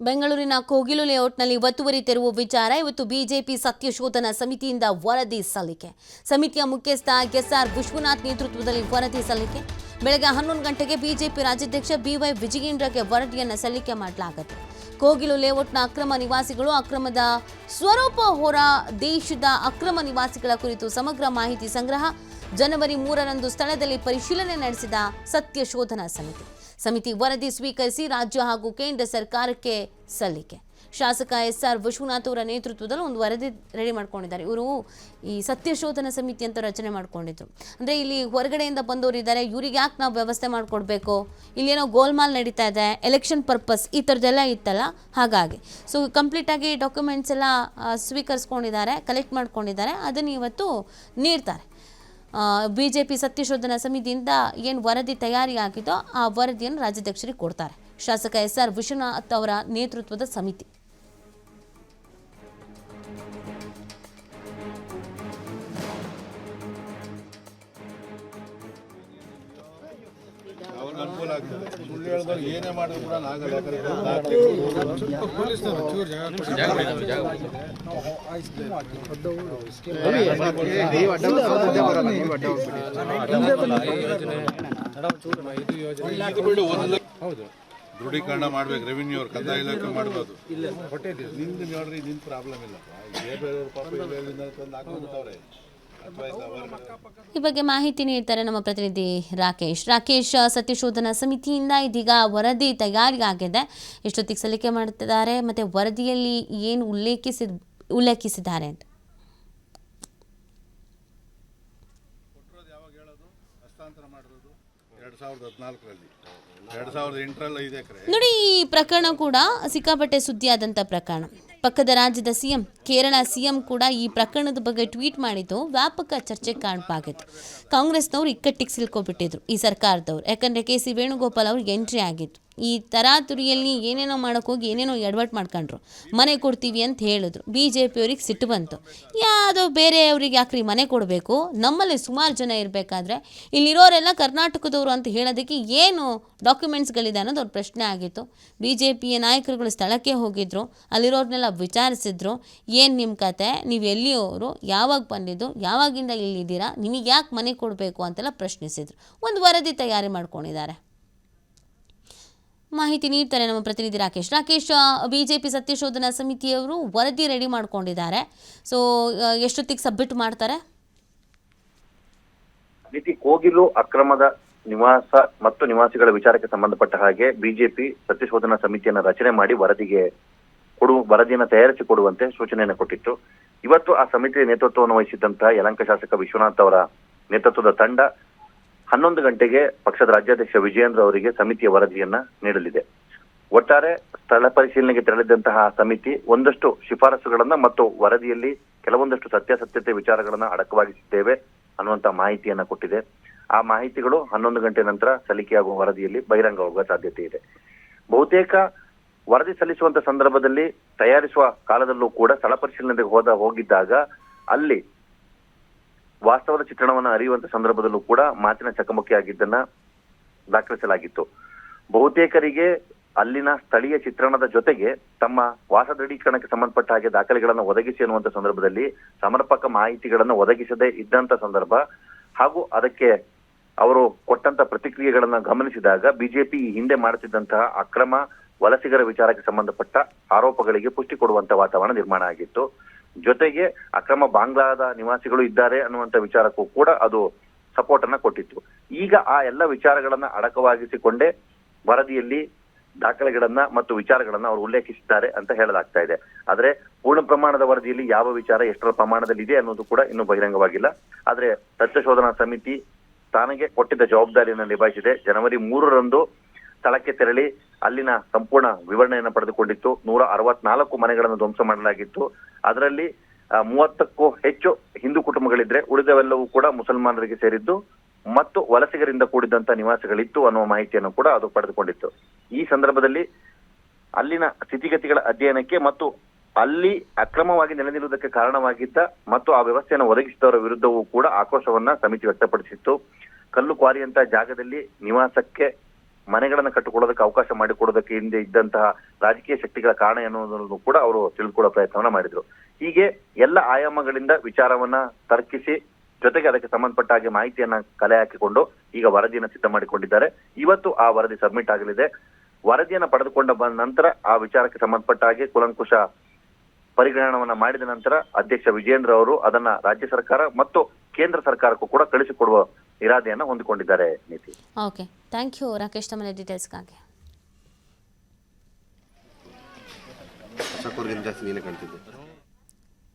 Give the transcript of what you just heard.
ಬೆಂಗಳೂರಿನ ಕೋಗಿಲು ಲೇಔಟ್ನಲ್ಲಿ ಒತ್ತುವರಿ ತೆರವು ವಿಚಾರ ಇವತ್ತು ಬಿಜೆಪಿ ಸತ್ಯಶೋಧನಾ ಸಮಿತಿಯಿಂದ ವರದಿ ಸಲ್ಲಿಕೆ. ಸಮಿತಿಯ ಮುಖ್ಯಸ್ಥ ಎಸ್ಆರ್ ವಿಶ್ವನಾಥ್ ನೇತೃತ್ವದಲ್ಲಿ ವರದಿ ಸಲ್ಲಿಕೆ. ಬೆಳಗ್ಗೆ 11 ಗಂಟೆಗೆ ಬಿಜೆಪಿ ರಾಜ್ಯಾಧ್ಯಕ್ಷ ಬಿವೈ ವಿಜಯೇಂದ್ರಗೆ ವರದಿಯನ್ನು ಸಲ್ಲಿಕೆ ಮಾಡಲಾಗುತ್ತೆ. ಕೋಗಿಲು ಲೇಔಟ್ನ ಅಕ್ರಮ ನಿವಾಸಿಗಳು, ಅಕ್ರಮದ ಸ್ವರೂಪ ಹೊರ ದೇಶದ ಅಕ್ರಮ ನಿವಾಸಿಗಳ ಕುರಿತು ಸಮಗ್ರ ಮಾಹಿತಿ ಸಂಗ್ರಹ. ಜನವರಿ 3ರಂದು ಸ್ಥಳದಲ್ಲಿ ಪರಿಶೀಲನೆ ನಡೆಸಿದ ಸತ್ಯಶೋಧನಾ ಸಮಿತಿ ವರದಿ ಸ್ವೀಕರಿಸಿ ರಾಜ್ಯ ಹಾಗೂ ಕೇಂದ್ರ ಸರ್ಕಾರಕ್ಕೆ ಸಲ್ಲಿಕೆ. ಶಾಸಕ ಎಸ್ಆರ್ ವಿಶ್ವನಾಥ್ ಅವರ ನೇತೃತ್ವದಲ್ಲಿ ಒಂದು ವರದಿ ರೆಡಿ ಮಾಡ್ಕೊಂಡಿದ್ದಾರೆ. ಇವರು ಈ ಸತ್ಯಶೋಧನಾ ಸಮಿತಿ ಅಂತ ರಚನೆ ಮಾಡ್ಕೊಂಡಿದ್ರು. ಅಂದರೆ ಇಲ್ಲಿ ಹೊರಗಡೆಯಿಂದ ಬಂದವರು ಇದ್ದಾರೆ, ಇವ್ರಿಗೆ ಯಾಕೆ ನಾವು ವ್ಯವಸ್ಥೆ ಮಾಡಿಕೊಡ್ಬೇಕು, ಇಲ್ಲೇನೋ ಗೋಲ್ಮಾಲ್ ನಡೀತಾ ಇದೆ, ಎಲೆಕ್ಷನ್ ಪರ್ಪಸ್ ಈ ಥರದ್ದೆಲ್ಲ ಇತ್ತಲ್ಲ, ಹಾಗಾಗಿ ಸೊ ಕಂಪ್ಲೀಟಾಗಿ ಡಾಕ್ಯುಮೆಂಟ್ಸ್ ಎಲ್ಲ ಸ್ವೀಕರಿಸ್ಕೊಂಡಿದ್ದಾರೆ, ಕಲೆಕ್ಟ್ ಮಾಡ್ಕೊಂಡಿದ್ದಾರೆ. ಅದನ್ನು ಇವತ್ತು ನೀಡ್ತಾರೆ. ಬಿಜೆಪಿ ಸತ್ಯಶೋಧನಾ ಸಮಿತಿಯಿಂದ ಏನು ವರದಿ ತಯಾರಿಯಾಗಿದೋ ಆ ವರದಿಯನ್ನು ರಾಜ್ಯಾಧ್ಯಕ್ಷರಿಗೆ ಕೊಡ್ತಾರೆ. ಶಾಸಕ ಎಸ್ಆರ್ ವಿಶ್ವನಾಥ್ ಅವರ ನೇತೃತ್ವದ ಸಮಿತಿ. ಏನೇ ಮಾಡಿದ್ರು ಕೂಡ ದೃಢೀಕರಣ ಮಾಡ್ಬೇಕು. ರೆವಿನ್ಯೂ ಅವ್ರು ಕಂದಾಯ ಇಲಾಖೆ ಮಾಡ್ಬೋದು. ನಿಮ್ದು ನೋಡ್ರಿ, ನಿನ್ ಪ್ರಾಬ್ಲಮ್ ಇಲ್ಲ. ಬೇರೆಯವ್ರ ಪಾಪ ಹಾಕೊಂಡ್ಬಿಟ್ಟವ್ರೆ. ಈ ಬಗ್ಗೆ ಮಾಹಿತಿ ನೀಡ್ತಾರೆ ನಮ್ಮ ಪ್ರತಿನಿಧಿ ರಾಕೇಶ್. ಸತ್ಯಶೋಧನಾ ಸಮಿತಿಯಿಂದ ಇದೀಗ ವರದಿ ತಯಾರಿಯಾಗಿದೆ. ಎಷ್ಟೊತ್ತಿಗೆ ಸಲ್ಲಿಕೆ ಮಾಡ್ತಿದ್ದಾರೆ ಮತ್ತೆ ವರದಿಯಲ್ಲಿ ಏನು ಉಲ್ಲೇಖಿಸಿದ್ದಾರೆ ಅಂತ ಹಸ್ತಾಂತರ ಮಾಡಿರೋದು 2014ರಲ್ಲಿ, 2008ರಲ್ಲಿ 5 ಎಕರೆ. ನೋಡಿ, ಈ ಪ್ರಕರಣ ಕೂಡ ಸಿಕ್ಕಾಪಟ್ಟೆ ಸುದ್ದಿಯಾದಂಥ ಪ್ರಕರಣ. ಪಕ್ಕದ ರಾಜ್ಯದ ಸಿಎಂ, ಕೇರಳ ಸಿಎಂ ಕೂಡ ಈ ಪ್ರಕರಣದ ಬಗ್ಗೆ ಟ್ವೀಟ್ ಮಾಡಿದ್ದು ವ್ಯಾಪಕ ಚರ್ಚೆ ಕಾರಣವಾಗಿತ್ತು. ಕಾಂಗ್ರೆಸ್ನವರು ಇಕ್ಕಟ್ಟಿಗೆ ಸಿಲ್ಕೊಬಿಟ್ಟಿದ್ರು ಈ ಸರ್ಕಾರದವ್ರು. ಯಾಕಂದರೆ ಕೆ ಸಿ ವೇಣುಗೋಪಾಲ್ ಅವ್ರಿಗೆ ಎಂಟ್ರಿ ಆಗಿತ್ತು. ಈ ತರಾತುರಿಯಲ್ಲಿ ಏನೇನೋ ಮಾಡೋಕ್ಕೋಗಿ ಏನೇನೋ ಎಡವಟ್ಟು ಮಾಡ್ಕೊಂಡ್ರು. ಮನೆ ಕೊಡ್ತೀವಿ ಅಂತ ಹೇಳಿದ್ರು. BJP-ಅವ್ರಿಗೆ ಸಿಟ್ಟು ಬಂತು. ಯಾವುದೋ ಬೇರೆಯವ್ರಿಗೆ ಯಾಕ್ರಿ ಮನೆ ಕೊಡಬೇಕು, ನಮ್ಮಲ್ಲಿ ಸುಮಾರು ಜನ ಇರಬೇಕಾದ್ರೆ ಇಲ್ಲಿರೋರೆಲ್ಲ ಕರ್ನಾಟಕದವರು ಅಂತ ಹೇಳೋದಕ್ಕೆ ಏನು ಡಾಕ್ಯುಮೆಂಟ್ಸ್ಗಳಿದೆ ಅನ್ನೋದು ಅವ್ರ ಪ್ರಶ್ನೆ ಆಗಿತ್ತು. BJP-ಯ ನಾಯಕರುಗಳು ಸ್ಥಳಕ್ಕೆ ಹೋಗಿದ್ರು, ಅಲ್ಲಿರೋರ್ನೆಲ್ಲ ವಿಚಾರಿಸಿದ್ರು. ಏನು ನಿಮ್ಮ ಕತೆ, ನೀವು ಎಲ್ಲಿಯವರು, ಯಾವಾಗ ಬಂದಿದ್ದು, ಯಾವಾಗಿಂದ ಇಲ್ಲಿದ್ದೀರಾ, ನಿಮಗೆ ಯಾಕೆ ಮನೆ ಕೊಡಬೇಕು ಅಂತೆಲ್ಲ ಪ್ರಶ್ನಿಸಿದ್ರು. ಒಂದು ವರದಿ ತಯಾರಿ ಮಾಡ್ಕೊಂಡಿದ್ದಾರೆ. ಮಾಹಿತಿ ನೀಡ್ತಾರೆ ನಮ್ಮ ಪ್ರತಿನಿಧಿ ರಾಕೇಶ್. ಬಿಜೆಪಿ ಸತ್ಯಶೋಧನಾ ಸಮಿತಿಯವರು ವರದಿ ರೆಡಿ ಮಾಡ್ಕೊಂಡಿದ್ದಾರೆ. ಸೊ ಎಷ್ಟೊತ್ತಿಗೆ ಸಬ್ಮಿಟ್ ಮಾಡ್ತಾರೆ? ಕೋಗಿಲು ಅಕ್ರಮದ ನಿವಾಸ ಮತ್ತು ನಿವಾಸಿಗಳ ವಿಚಾರಕ್ಕೆ ಸಂಬಂಧಪಟ್ಟ ಹಾಗೆ ಬಿಜೆಪಿ ಸತ್ಯಶೋಧನಾ ಸಮಿತಿಯನ್ನು ರಚನೆ ಮಾಡಿ ವರದಿಯನ್ನು ತಯಾರಿಸಿ ಕೊಡುವಂತೆ ಸೂಚನೆಯನ್ನು ಕೊಟ್ಟಿತ್ತು. ಇವತ್ತು ಆ ಸಮಿತಿಯ ನೇತೃತ್ವವನ್ನು ವಹಿಸಿದ್ದಂತಹ ಯಲಹಂಕ ಶಾಸಕ ವಿಶ್ವನಾಥ್ ಅವರ ನೇತೃತ್ವದ ತಂಡ 11 ಗಂಟೆಗೆ ಪಕ್ಷದ ರಾಜ್ಯಾಧ್ಯಕ್ಷ ವಿಜಯೇಂದ್ರ ಅವರಿಗೆ ಸಮಿತಿಯ ವರದಿಯನ್ನ ನೀಡಲಿದೆ. ಒಟ್ಟಾರೆ ಸ್ಥಳ ಪರಿಶೀಲನೆಗೆ ತೆರಳಿದಂತಹ ಸಮಿತಿ ಒಂದಷ್ಟು ಶಿಫಾರಸುಗಳನ್ನ ಮತ್ತು ವರದಿಯಲ್ಲಿ ಕೆಲವೊಂದಷ್ಟು ಸತ್ಯಾಸತ್ಯತೆ ವಿಚಾರಗಳನ್ನ ಅಡಕವಾಗಿಸಿದ್ದೇವೆ ಅನ್ನುವಂತ ಮಾಹಿತಿಯನ್ನ ಕೊಟ್ಟಿದೆ. ಆ ಮಾಹಿತಿಗಳು 11 ಗಂಟೆ ನಂತರ ಸಲ್ಲಿಕೆಯಾಗುವ ವರದಿಯಲ್ಲಿ ಬಹಿರಂಗವಾಗುವ ಸಾಧ್ಯತೆ ಇದೆ. ಬಹುತೇಕ ವರದಿ ಸಲ್ಲಿಸುವಂತ ಸಂದರ್ಭದಲ್ಲಿ ತಯಾರಿಸುವ ಕಾಲದಲ್ಲೂ ಕೂಡ ಸ್ಥಳ ಪರಿಶೀಲನೆಗೆ ಹೋಗಿದ್ದಾಗ ಅಲ್ಲಿ ವಾಸ್ತವದ ಚಿತ್ರಣವನ್ನು ಅರಿಯುವಂತ ಸಂದರ್ಭದಲ್ಲೂ ಕೂಡ ಮಾತಿನ ಚಕಮಕಿ ಆಗಿದ್ದನ್ನ ದಾಖಲಿಸಲಾಗಿತ್ತು. ಬಹುತೇಕರಿಗೆ ಅಲ್ಲಿನ ಸ್ಥಳೀಯ ಚಿತ್ರಣದ ಜೊತೆಗೆ ತಮ್ಮ ವಾಸ ದೃಢೀಕರಣಕ್ಕೆ ಸಂಬಂಧಪಟ್ಟ ಹಾಗೆ ದಾಖಲೆಗಳನ್ನು ಒದಗಿಸಿ ಅನ್ನುವಂತ ಸಂದರ್ಭದಲ್ಲಿ ಸಮರ್ಪಕ ಮಾಹಿತಿಗಳನ್ನು ಒದಗಿಸದೇ ಇದ್ದಂತ ಸಂದರ್ಭ ಹಾಗೂ ಅದಕ್ಕೆ ಅವರು ಕೊಟ್ಟಂತ ಪ್ರತಿಕ್ರಿಯೆಗಳನ್ನ ಗಮನಿಸಿದಾಗ ಬಿಜೆಪಿ ಈ ಹಿಂದೆ ಮಾಡುತ್ತಿದ್ದಂತಹ ಅಕ್ರಮ ವಲಸಿಗರ ವಿಚಾರಕ್ಕೆ ಸಂಬಂಧಪಟ್ಟ ಆರೋಪಗಳಿಗೆ ಪುಷ್ಟಿ ಕೊಡುವಂತ ವಾತಾವರಣ ನಿರ್ಮಾಣ ಆಗಿತ್ತು. ಜೊತೆಗೆ ಅಕ್ರಮ ಬಾಂಗ್ಲಾದ ನಿವಾಸಿಗಳು ಇದ್ದಾರೆ ಅನ್ನುವಂತ ವಿಚಾರಕ್ಕೂ ಕೂಡ ಅದು ಸಪೋರ್ಟ್ ಅನ್ನ ಕೊಟ್ಟಿತ್ತು. ಈಗ ಆ ಎಲ್ಲ ವಿಚಾರಗಳನ್ನ ಅಡಕವಾಗಿಸಿಕೊಂಡೇ ವರದಿಯಲ್ಲಿ ದಾಖಲೆಗಳನ್ನ ಮತ್ತು ವಿಚಾರಗಳನ್ನ ಅವರು ಉಲ್ಲೇಖಿಸಿದ್ದಾರೆ ಅಂತ ಹೇಳಲಾಗ್ತಾ ಇದೆ. ಆದ್ರೆ ಪೂರ್ಣ ಪ್ರಮಾಣದ ವರದಿಯಲ್ಲಿ ಯಾವ ವಿಚಾರ ಎಷ್ಟರ ಪ್ರಮಾಣದಲ್ಲಿ ಇದೆ ಅನ್ನೋದು ಕೂಡ ಇನ್ನೂ ಬಹಿರಂಗವಾಗಿಲ್ಲ. ಆದ್ರೆ ಸತ್ಯಶೋಧನಾ ಸಮಿತಿ ತಾನಿಗೆ ಕೊಟ್ಟಿದ್ದ ಜವಾಬ್ದಾರಿಯನ್ನು ನಿಭಾಯಿಸಿದೆ. ಜನವರಿ 3ರಂದು ಸ್ಥಳಕ್ಕೆ ತೆರಳಿ ಅಲ್ಲಿನ ಸಂಪೂರ್ಣ ವಿವರಣೆಯನ್ನು ಪಡೆದುಕೊಂಡಿತ್ತು. 164 ಮನೆಗಳನ್ನು ಧ್ವಂಸ ಮಾಡಲಾಗಿತ್ತು. ಅದರಲ್ಲಿ 30ಕ್ಕೂ ಹೆಚ್ಚು ಹಿಂದೂ ಕುಟುಂಬಗಳಿದ್ರೆ ಉಳಿದವೆಲ್ಲವೂ ಕೂಡ ಮುಸಲ್ಮಾನರಿಗೆ ಸೇರಿದ್ದು ಮತ್ತು ವಲಸಿಗರಿಂದ ಕೂಡಿದಂತ ನಿವಾಸಿಗಳಿತ್ತು ಅನ್ನುವ ಮಾಹಿತಿಯನ್ನು ಕೂಡ ಅದು ಪಡೆದುಕೊಂಡಿತ್ತು. ಈ ಸಂದರ್ಭದಲ್ಲಿ ಅಲ್ಲಿನ ಸ್ಥಿತಿಗತಿಗಳ ಅಧ್ಯಯನಕ್ಕೆ ಮತ್ತು ಅಲ್ಲಿ ಅಕ್ರಮವಾಗಿ ನೆಲೆ ನಿಲ್ಲುವುದಕ್ಕೆ ಕಾರಣವಾಗಿದ್ದ ಮತ್ತು ಆ ವ್ಯವಸ್ಥೆಯನ್ನು ಒದಗಿಸಿದವರ ವಿರುದ್ಧವೂ ಕೂಡ ಆಕ್ರೋಶವನ್ನ ಸಮಿತಿ ವ್ಯಕ್ತಪಡಿಸಿತ್ತು. ಕಲ್ಲು ಕ್ವಾರಿ ಅಂತ ಜಾಗದಲ್ಲಿ ನಿವಾಸಕ್ಕೆ ಮನೆಗಳನ್ನ ಕಟ್ಟಿಕೊಳ್ಳೋದಕ್ಕೆ ಅವಕಾಶ ಮಾಡಿಕೊಡೋದಕ್ಕೆ ಹಿಂದೆ ಇದ್ದಂತಹ ರಾಜಕೀಯ ಶಕ್ತಿಗಳ ಕಾರಣ ಎನ್ನುವುದನ್ನು ಕೂಡ ಅವರು ತಿಳಿದುಕೊಳ್ಳೋ ಪ್ರಯತ್ನವನ್ನ ಮಾಡಿದ್ರು. ಹೀಗೆ ಎಲ್ಲ ಆಯಾಮಗಳಿಂದ ವಿಚಾರವನ್ನ ತರ್ಕಿಸಿ ಜೊತೆಗೆ ಅದಕ್ಕೆ ಸಂಬಂಧಪಟ್ಟ ಹಾಗೆ ಮಾಹಿತಿಯನ್ನ ಕಲೆ ಹಾಕಿಕೊಂಡು ಈಗ ವರದಿಯನ್ನ ಸಿದ್ಧ ಮಾಡಿಕೊಂಡಿದ್ದಾರೆ. ಇವತ್ತು ಆ ವರದಿ ಸಬ್ಮಿಟ್ ಆಗಲಿದೆ. ವರದಿಯನ್ನ ಪಡೆದುಕೊಂಡ ಬಂದ ನಂತರ ಆ ವಿಚಾರಕ್ಕೆ ಸಂಬಂಧಪಟ್ಟ ಹಾಗೆ ಕೂಲಂಕುಷ ಪರಿಗಣನವನ್ನ ಮಾಡಿದ ನಂತರ ಅಧ್ಯಕ್ಷ ವಿಜೇಂದ್ರ ಅವರು ಅದನ್ನ ರಾಜ್ಯ ಸರ್ಕಾರ ಮತ್ತು ಕೇಂದ್ರ ಸರ್ಕಾರಕ್ಕೂ ಕೂಡ ಕಳಿಸಿಕೊಡುವ ಇರಾದೆಯನ್ನ ಹೊಂದಿಕೊಂಡಿದ್ದಾರೆ. ನೀತಿ. ಓಕೆ, ಥ್ಯಾಂಕ್ ಯು ರಾಕೇಶ್, ತಮ್ಮ ಡೀಟೇಲ್ಸ್ಗಾಗಿ. ಜಾಸ್ತಿ ನೀನೇ ಕಾಣ್ತಿದ್ದೆ.